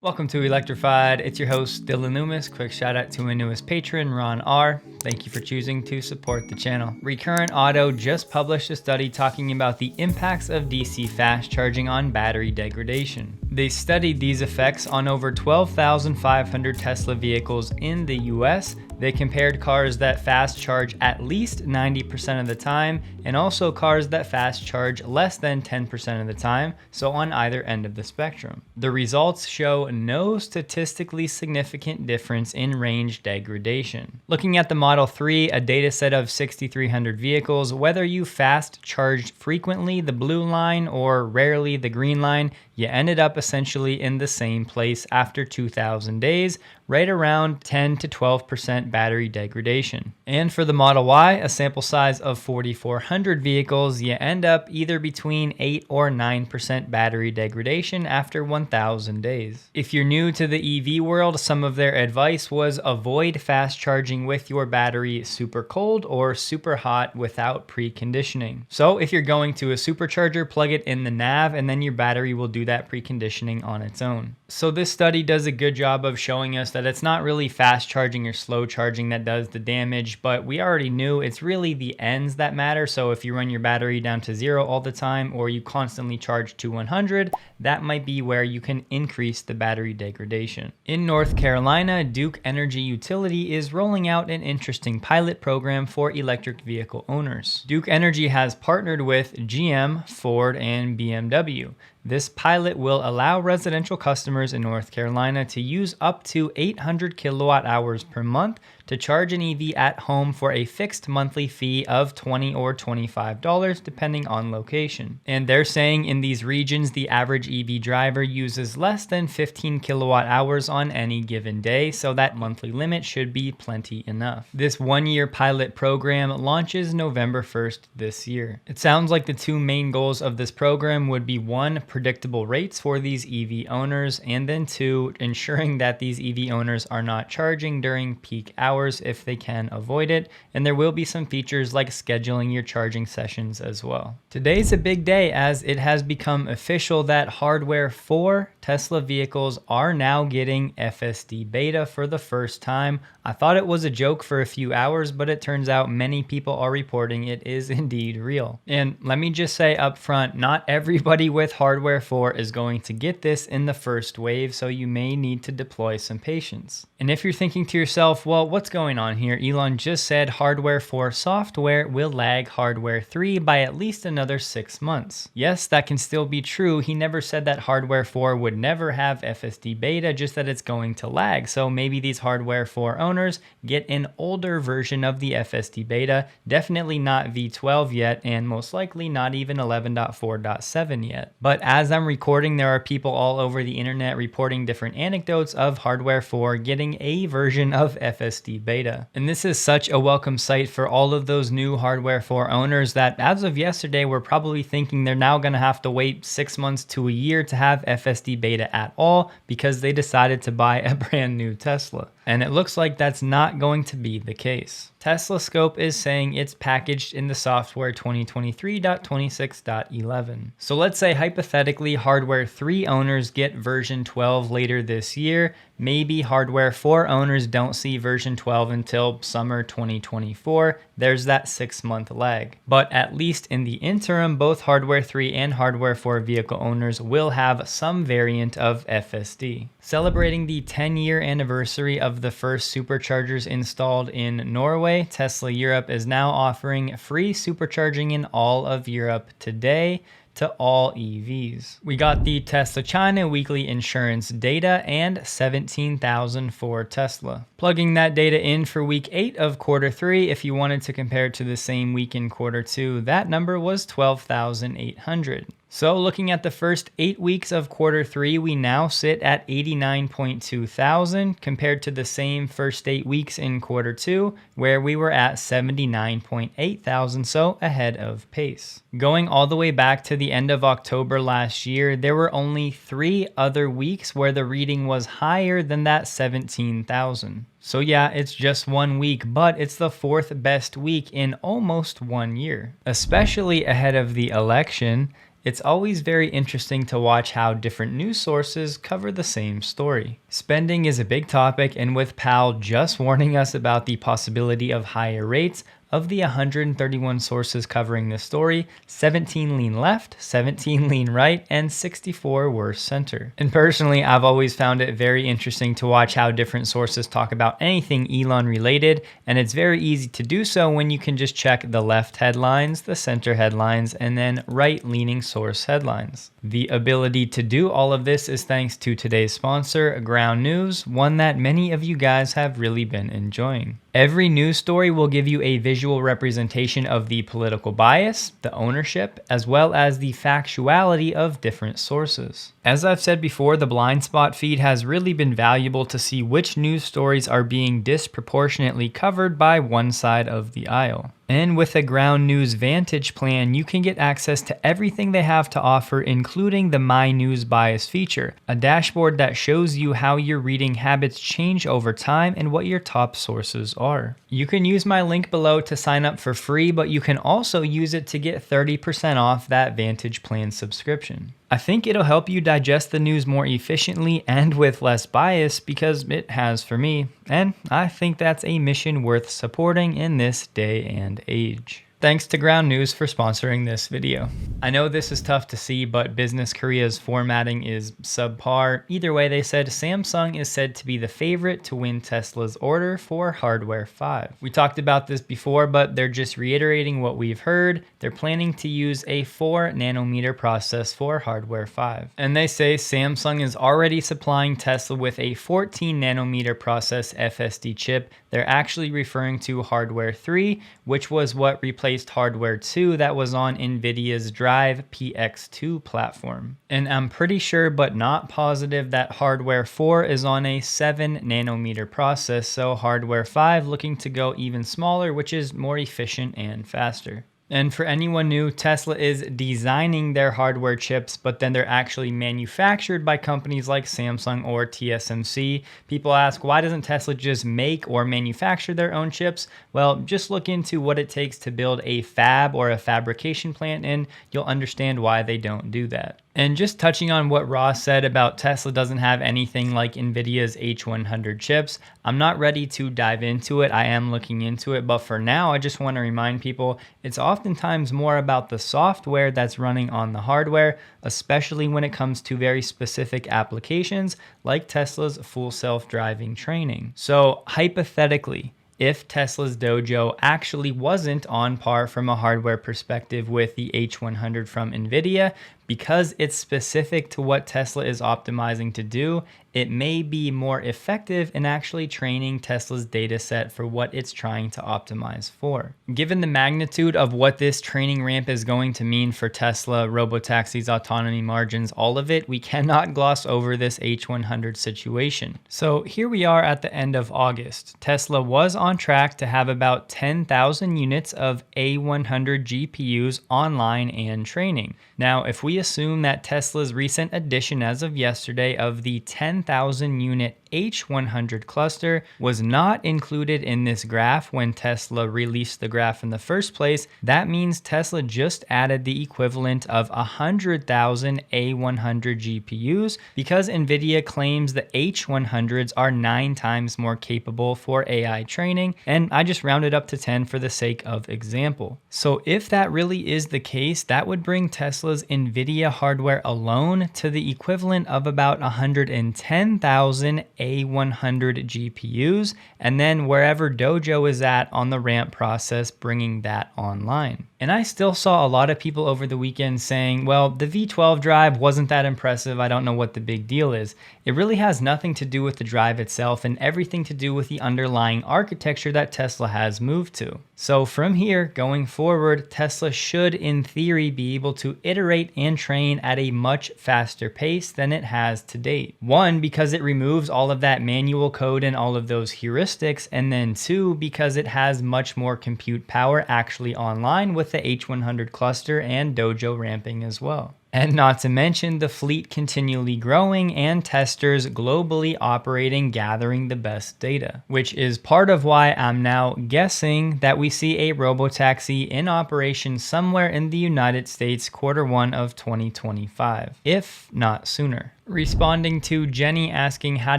Welcome to Electrified. It's your host, Dylan Loomis. Quick shout out to my newest patron, Ron R. Thank you for choosing to support the channel. Recurrent Auto just published a study talking about the impacts of DC fast charging on battery degradation. They studied these effects on over 12,500 Tesla vehicles in the US. They compared cars that fast charge at least 90% of the time and also cars that fast charge less than 10% of the time, so on either end of the spectrum. The results show no statistically significant difference in range degradation. Looking at the Model 3, a data set of 6,300 vehicles, whether you fast charged frequently, the blue line, or rarely, the green line, you ended up essentially in the same place after 2,000 days, right around 10 to 12% battery degradation. And for the Model Y, a sample size of 4,400 vehicles, you end up either between 8 or 9% battery degradation after 1,000 days. If you're new to the EV world, some of their advice was avoid fast charging with your battery super cold or super hot without preconditioning. So if you're going to a supercharger, plug it in the nav and then your battery will do that preconditioning on its own. So this study does a good job of showing us that it's not really fast charging or slow charging that does the damage, but we already knew it's really the ends that matter. So if you run your battery down to 0 all the time or you constantly charge to 100, that might be where you can increase the battery degradation. In North Carolina, Duke Energy Utility is rolling out an interesting pilot program for electric vehicle owners. Duke Energy has partnered with GM, Ford, and BMW. This pilot will allow residential customers in North Carolina to use up to 800 kilowatt hours per month to charge an EV at home for a fixed monthly fee of $20 or $25 depending on location. And they're saying in these regions, the average EV driver uses less than 15 kilowatt hours on any given day, so that monthly limit should be plenty enough. This one-year pilot program launches November 1st this year. It sounds like the two main goals of this program would be 1, predictable rates for these EV owners, and then 2, ensuring that these EV owners are not charging during peak hours if they can avoid it, and there will be some features like scheduling your charging sessions as well. Today's a big day as it has become official that hardware for Tesla vehicles are now getting FSD Beta for the first time. I thought it was a joke for a few hours, but it turns out many people are reporting it is indeed real. And let me just say up front, not everybody with hardware 4 is going to get this in the first wave, so you may need to deploy some patience. And if you're thinking to yourself, well, what's going on here? Elon just said hardware 4 software will lag hardware 3 by at least another 6 months. Yes, that can still be true. He never said that hardware 4 would never have FSD Beta, just that it's going to lag. So maybe these hardware 4 owners get an older version of the FSD Beta, definitely not V12 yet, and most likely not even 11.4.7 yet. But as I'm recording, there are people all over the internet reporting different anecdotes of hardware 4 getting a version of FSD Beta. And this is such a welcome sight for all of those new hardware 4 owners that as of yesterday were probably thinking they're now going to have to wait 6 months to a year to have FSD Beta at all because they decided to buy a brand new Tesla. And it looks like that's not going to be the case. Tesla Scope is saying it's packaged in the software 2023.26.11. So let's say hypothetically hardware 3 owners get version 12 later this year. Maybe hardware 4 owners don't see version 12 until summer 2024. There's that 6-month lag. But at least in the interim, both hardware 3 and hardware 4 vehicle owners will have some variant of FSD. Celebrating the 10-year anniversary of the first superchargers installed in Norway, Tesla Europe is now offering free supercharging in all of Europe today to all EVs. We got the Tesla China weekly insurance data and 17,000 for Tesla. Plugging that data in for week 8 of quarter 3, if you wanted to compare it to the same week in quarter 2, that number was 12,800. So looking at the first 8 weeks of quarter 3, we now sit at 89.2 thousand compared to the same first 8 weeks in quarter 2 where we were at 79.8 thousand, so ahead of pace. Going all the way back to the end of October last year, there were only 3 other weeks where the reading was higher than that 17,000. So yeah, it's just 1 week, but it's the 4th best week in almost 1 year, especially ahead of the election. It's always very interesting to watch how different news sources cover the same story. Spending is a big topic, and with Powell just warning us about the possibility of higher rates, of the 131 sources covering this story, 17 lean left, 17 lean right, and 64 were center. And personally, I've always found it very interesting to watch how different sources talk about anything Elon related, and it's very easy to do so when you can just check the left headlines, the center headlines, and then right-leaning source headlines. The ability to do all of this is thanks to today's sponsor, Ground News, one that many of you guys have really been enjoying. Every news story will give you a visual representation of the political bias, the ownership, as well as the factuality of different sources. As I've said before, the blind spot feed has really been valuable to see which news stories are being disproportionately covered by one side of the aisle. And with a Ground News Vantage plan, you can get access to everything they have to offer, including the My News Bias feature, a dashboard that shows you how your reading habits change over time and what your top sources are. You can use my link below to sign up for free, but you can also use it to get 30% off that Vantage plan subscription. I think it'll help you digest the news more efficiently and with less bias, because it has for me, and I think that's a mission worth supporting in this day and age. Thanks to Ground News for sponsoring this video. I know this is tough to see, but Business Korea's formatting is subpar. Either way, they said Samsung is said to be the favorite to win Tesla's order for Hardware 5. We talked about this before, but they're just reiterating what we've heard. They're planning to use a 4 nanometer process for Hardware 5. And they say Samsung is already supplying Tesla with a 14 nanometer process FSD chip. They're actually referring to Hardware 3, which was what replaced Hardware 2 that was on NVIDIA's Drive PX2 platform. And I'm pretty sure, but not positive, that Hardware 4 is on a 7 nanometer process, so Hardware 5 looking to go even smaller, which is more efficient and faster. And for anyone new, Tesla is designing their hardware chips, but then they're actually manufactured by companies like Samsung or TSMC. People ask, why doesn't Tesla just make or manufacture their own chips? Well, just look into what it takes to build a fab or a fabrication plant, and you'll understand why they don't do that. And just touching on what Ross said about Tesla doesn't have anything like NVIDIA's H100 chips, I'm not ready to dive into it. I am looking into it, but for now, I just want to remind people it's oftentimes more about the software that's running on the hardware, especially when it comes to very specific applications like Tesla's full self-driving training. So hypothetically, if Tesla's Dojo actually wasn't on par from a hardware perspective with the H100 from NVIDIA, because it's specific to what Tesla is optimizing to do, it may be more effective in actually training Tesla's data set for what it's trying to optimize for. Given the magnitude of what this training ramp is going to mean for Tesla, robotaxis, autonomy margins, all of it, we cannot gloss over this H100 situation. So here we are at the end of August. Tesla was on track to have about 10,000 units of A100 GPUs online and training. Now, if we assume that Tesla's recent addition as of yesterday of the 10,000 unit H100 cluster was not included in this graph when Tesla released the graph in the first place, that means Tesla just added the equivalent of 100,000 A100 GPUs, because NVIDIA claims the H100s are 9 times more capable for AI training, and I just rounded up to 10 for the sake of example. So if that really is the case, that would bring Tesla's NVIDIA hardware alone to the equivalent of about 110,000 A100 GPUs, and then wherever Dojo is at on the ramp process, bringing that online. And I still saw a lot of people over the weekend saying, well, the V12 drive wasn't that impressive, I don't know what the big deal is. It really has nothing to do with the drive itself and everything to do with the underlying architecture that Tesla has moved to. So from here, going forward, Tesla should, in theory, be able to iterate and train at a much faster pace than it has to date. One, because it removes all of that manual code and all of those heuristics, and then two, because it has much more compute power actually online with the H100 cluster and Dojo ramping as well. And not to mention the fleet continually growing and testers globally operating, gathering the best data, which is part of why I'm now guessing that we see a robotaxi in operation somewhere in the United States Q1 of 2025, if not sooner. Responding to Jenny asking how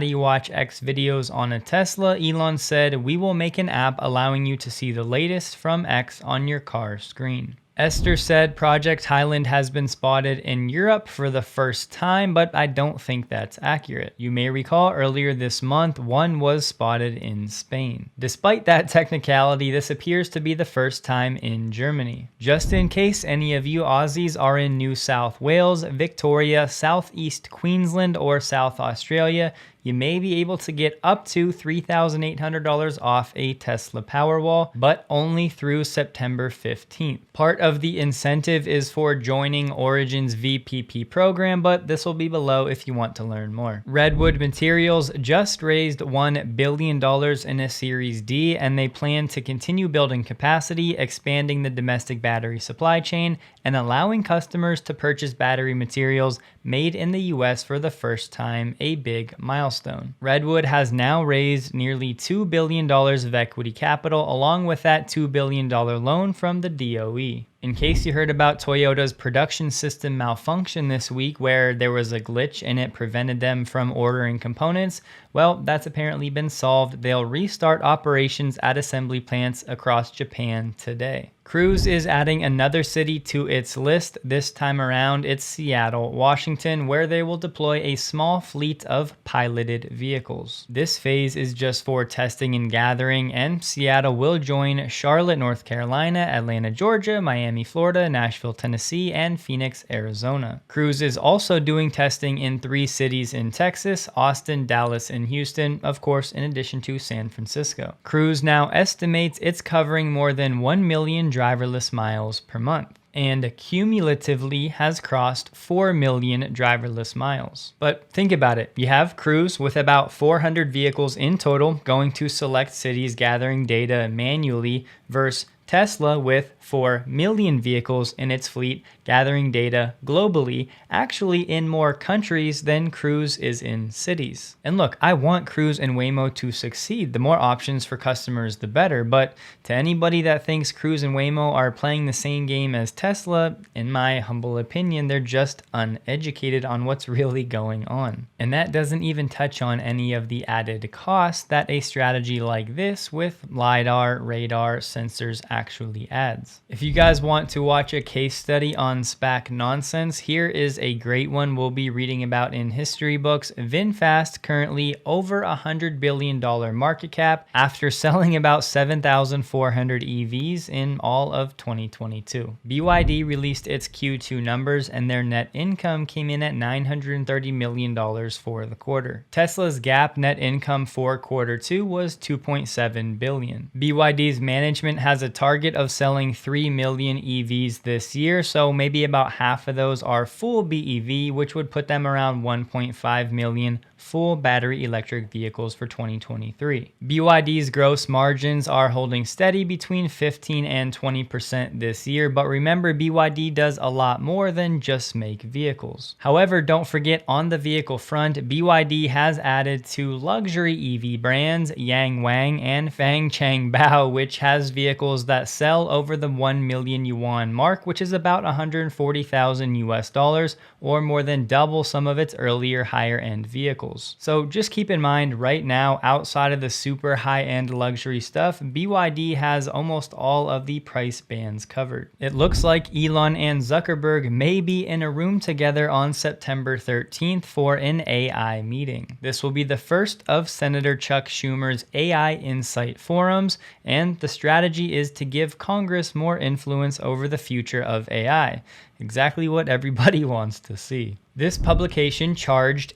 do you watch X videos on a Tesla, Elon said, "We will make an app allowing you to see the latest from X on your car screen." Esther said Project Highland has been spotted in Europe for the first time, but I don't think that's accurate. You may recall earlier this month, one was spotted in Spain. Despite that technicality, this appears to be the first time in Germany. Just in case any of you Aussies are in New South Wales, Victoria, Southeast Queensland, or South Australia, you may be able to get up to $3,800 off a Tesla Powerwall, but only through September 15th. Part of the incentive is for joining Origin's VPP program, but this will be below if you want to learn more. Redwood Materials just raised $1 billion in a Series D, and they plan to continue building capacity, expanding the domestic battery supply chain, and allowing customers to purchase battery materials made in the US for the first time, a big milestone. Redwood has now raised nearly $2 billion of equity capital, along with that $2 billion loan from the DOE. In case you heard about Toyota's production system malfunction this week where there was a glitch and it prevented them from ordering components, well, that's apparently been solved. They'll restart operations at assembly plants across Japan today. Cruise is adding another city to its list. This time around, it's Seattle, Washington, where they will deploy a small fleet of piloted vehicles. This phase is just for testing and gathering, and Seattle will join Charlotte, North Carolina, Atlanta, Georgia, Miami, Florida, Nashville, Tennessee, and Phoenix, Arizona. Cruise is also doing testing in 3 cities in Texas: Austin, Dallas, and Houston, of course, in addition to San Francisco. Cruise now estimates it's covering more than 1 million driverless miles per month, and cumulatively has crossed 4 million driverless miles. But think about it. You have Cruise with about 400 vehicles in total going to select cities gathering data manually versus Tesla with 4 million vehicles in its fleet gathering data globally, actually in more countries than Cruise is in cities. And look, I want Cruise and Waymo to succeed. The more options for customers, the better. But to anybody that thinks Cruise and Waymo are playing the same game as Tesla, in my humble opinion, they're just uneducated on what's really going on. And that doesn't even touch on any of the added costs that a strategy like this with LiDAR, radar, sensors actually adds. If you guys want to watch a case study on SPAC nonsense, here is a great one we'll be reading about in history books. Vinfast, currently over $100 billion market cap after selling about 7,400 EVs in all of 2022. BYD released its Q2 numbers and their net income came in at $930 million for the quarter. Tesla's GAAP net income for Q2 was $2.7 billion. BYD's management has a target of selling 3 million EVs this year, so maybe about half of those are full BEV, which would put them around 1.5 million full battery electric vehicles for 2023. BYD's gross margins are holding steady between 15 and 20% this year, but remember, BYD does a lot more than just make vehicles. However, don't forget, on the vehicle front, BYD has added 2 luxury EV brands, Yang Wang and Fang Chang Bao, which has vehicles that sell over the 1 million yuan mark, which is about 140,000 US dollars, or more than double some of its earlier higher end vehicles. So just keep in mind, right now, outside of the super high-end luxury stuff, BYD has almost all of the price bands covered. It looks like Elon and Zuckerberg may be in a room together on September 13th for an AI meeting. This will be the first of Senator Chuck Schumer's AI Insight forums, and the strategy is to give Congress more influence over the future of AI. Exactly what everybody wants to see. This publication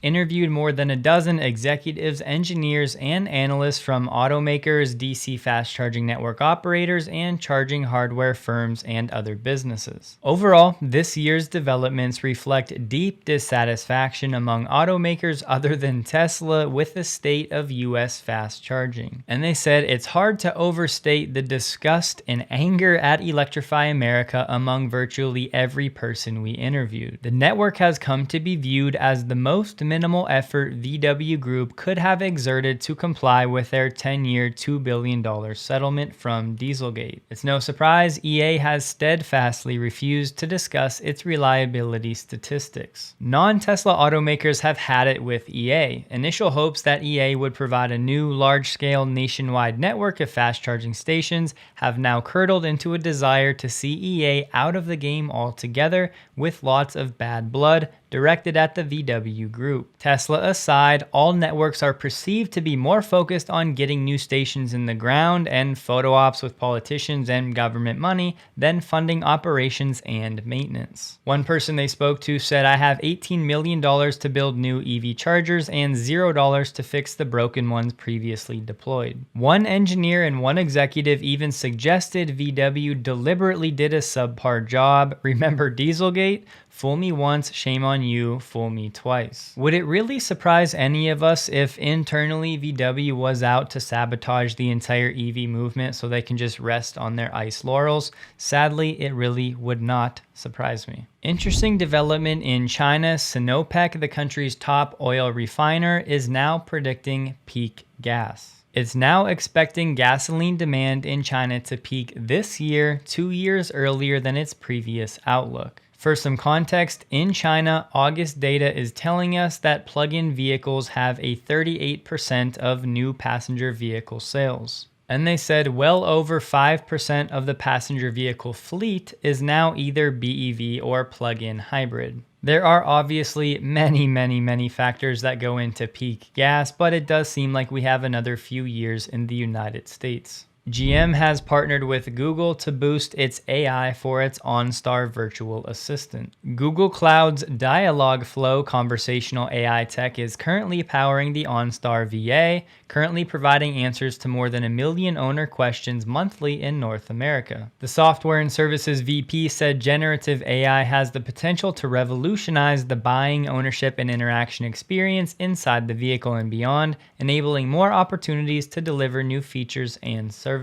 interviewed more than a dozen executives, engineers, and analysts from automakers, DC fast charging network operators, and charging hardware firms and other businesses. Overall, this year's developments reflect deep dissatisfaction among automakers other than Tesla with the state of US fast charging. And they said it's hard to overstate the disgust and anger at Electrify America among virtually every person we interviewed. The network has come to be viewed as the most minimal effort VW Group could have exerted to comply with their 10-year $2 billion settlement from Dieselgate. It's no surprise EA has steadfastly refused to discuss its reliability statistics. Non-Tesla automakers have had it with EA. Initial hopes that EA would provide a new large-scale nationwide network of fast charging stations have now curdled into a desire to see EA out of the game altogether, with lots of bad blood directed at the VW Group. Tesla aside, all networks are perceived to be more focused on getting new stations in the ground and photo ops with politicians and government money than funding operations and maintenance. One person they spoke to said, "I have $18 million to build new EV chargers and $0 to fix the broken ones previously deployed." One engineer and one executive even suggested VW deliberately did a subpar job. Remember Dieselgate? Fool me once, shame on you, fool me twice. Would it really surprise any of us if internally VW was out to sabotage the entire EV movement so they can just rest on their ICE laurels? Sadly, it really would not surprise me. Interesting development in China. Sinopec, the country's top oil refiner, is now predicting peak gas. It's now expecting gasoline demand in China to peak this year, 2 years earlier than its previous outlook. For some context, in China, August data is telling us that plug-in vehicles have a 38% of new passenger vehicle sales. And they said well over 5% of the passenger vehicle fleet is now either BEV or plug-in hybrid. There are obviously many factors that go into peak gas, but it does seem like we have another few years in the United States. GM has partnered with Google to boost its AI for its OnStar virtual assistant. Google Cloud's Dialogflow conversational AI tech is currently powering the OnStar VA, currently providing answers to more than 1 million owner questions monthly in North America. The software and services VP said generative AI has the potential to revolutionize the buying, ownership, and interaction experience inside the vehicle and beyond, enabling more opportunities to deliver new features and services.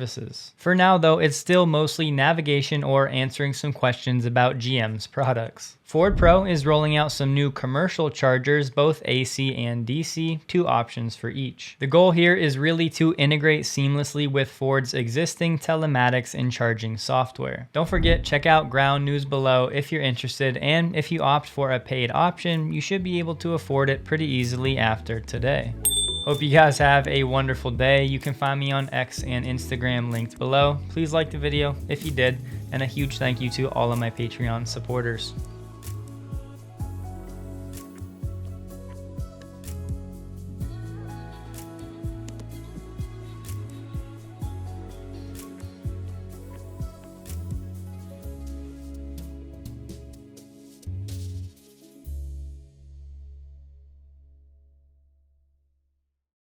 For now though, it's still mostly navigation or answering some questions about GM's products. Ford Pro is rolling out some new commercial chargers, both AC and DC, 2 options for each. The goal here is really to integrate seamlessly with Ford's existing telematics and charging software. Don't forget, check out Ground News below if you're interested, and if you opt for a paid option, you should be able to afford it pretty easily after today. Hope you guys have a wonderful day. You can find me on X and Instagram linked below. Please like the video if you did, and a huge thank you to all of my Patreon supporters.